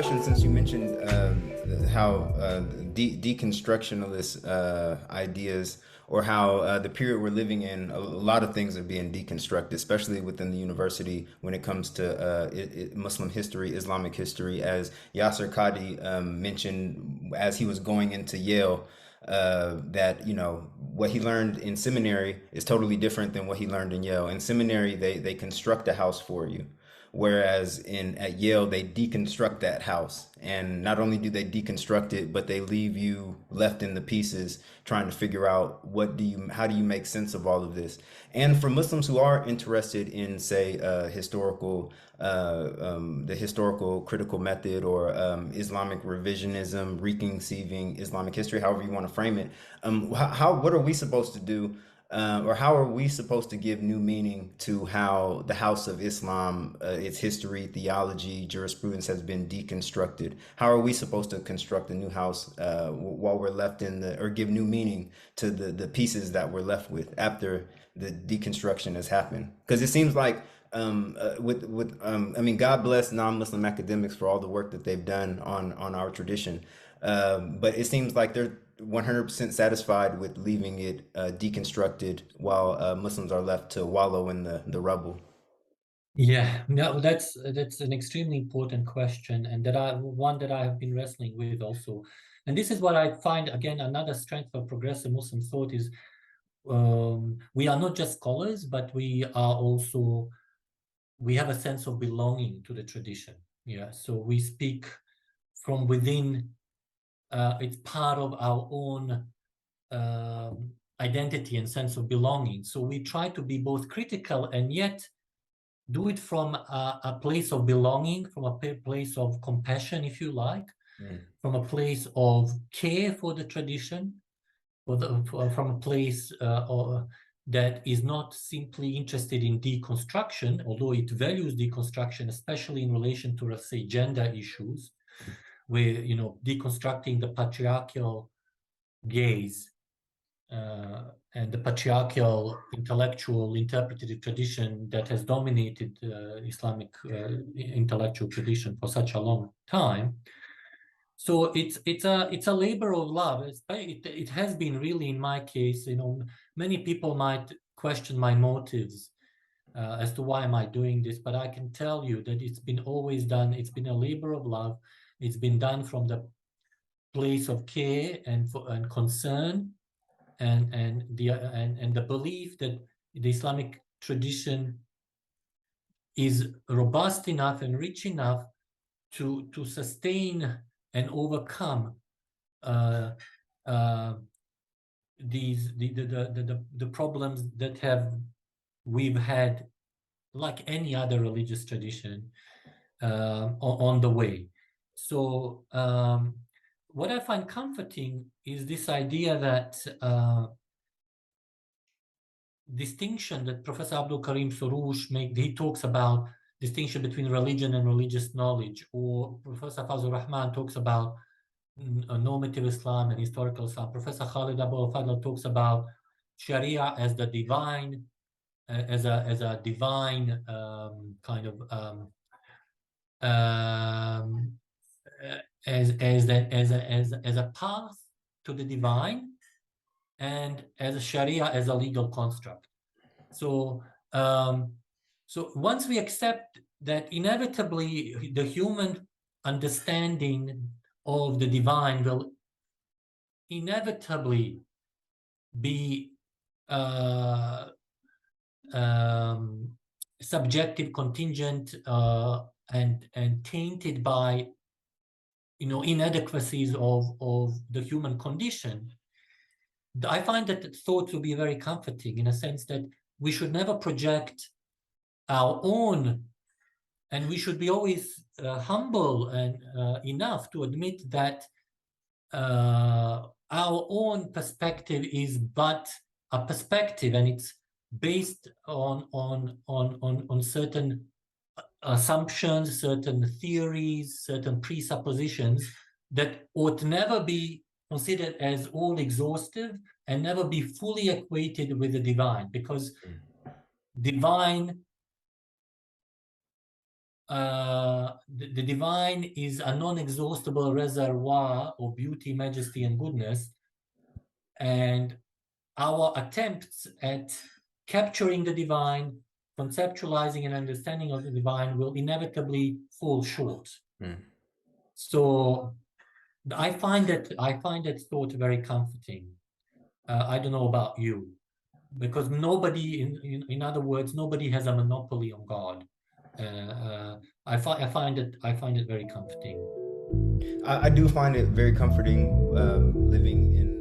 question, since you mentioned how deconstructionalist ideas, or how the period we're living in, a lot of things are being deconstructed, especially within the university when it comes to Muslim history, Islamic history, as Yasser Qadi mentioned as he was going into Yale. That what he learned in seminary is totally different than what he learned in Yale. In seminary, they construct a house for you, whereas in at Yale they deconstruct that house, and not only do they deconstruct it, but they leave you left in the pieces trying to figure out how do you make sense of all of this. And for Muslims who are interested in, say, the historical critical method, or Islamic revisionism, reconceiving Islamic history, however you want to frame it, what are we supposed to do, or how are we supposed to give new meaning to how the House of Islam, its history, theology, jurisprudence has been deconstructed? How are we supposed to construct a new house while we're left or give new meaning to the pieces that we're left with after the deconstruction has happened? Because it seems like I mean, God bless non-Muslim academics for all the work that they've done on our tradition, but it seems like they're 100% satisfied with leaving it deconstructed, while Muslims are left to wallow in the rubble. Yeah, no, that's an extremely important question, and one that I have been wrestling with also. And this is what I find, again, another strength of progressive Muslim thought is we are not just scholars, but we have a sense of belonging to the tradition. Yeah, so we speak from within. It's part of our own identity and sense of belonging. So we try to be both critical and yet do it from a place of belonging, from a place of compassion, if you like, from a place of care for the tradition, from a place that is not simply interested in deconstruction, although it values deconstruction, especially in relation to, let's say, gender issues, where, deconstructing the patriarchal gaze and the patriarchal intellectual interpretative tradition that has dominated Islamic intellectual tradition for such a long time. So it's a labor of love. It has been really, in my case, many people might question my motives as to why am I doing this, but I can tell you that it's been always done. It's been a labor of love. It's been done from the place of care and concern, and the belief that the Islamic tradition is robust enough and rich enough to sustain and overcome the problems that we've had, like any other religious tradition, on the way. So what I find comforting is this idea that distinction that Professor Abdul Karim Soroush he talks about distinction between religion and religious knowledge, or Professor Fazlur Rahman talks about normative Islam and historical Islam. Professor Khalid Abu al-Fadl talks about Sharia as the divine, as a divine kind of as a path to the divine, and as a Sharia as a legal construct. So so once we accept that inevitably the human understanding of the divine will inevitably be subjective, contingent, and tainted by inadequacies of the human condition, I find that thought to be very comforting, in a sense that we should never project our own, and we should be always humble and enough to admit that our own perspective is but a perspective, and it's based on certain assumptions, certain theories, certain presuppositions that ought never be considered as all exhaustive and never be fully equated with the divine, because divine the divine is a non-exhaustible reservoir of beauty, majesty, and goodness, and our attempts at capturing the divine, conceptualizing and understanding of the divine will inevitably fall short. So I find that thought very comforting. I don't know about you, because nobody, in other words, nobody has a monopoly on God. I find it very comforting. I do find it very comforting living in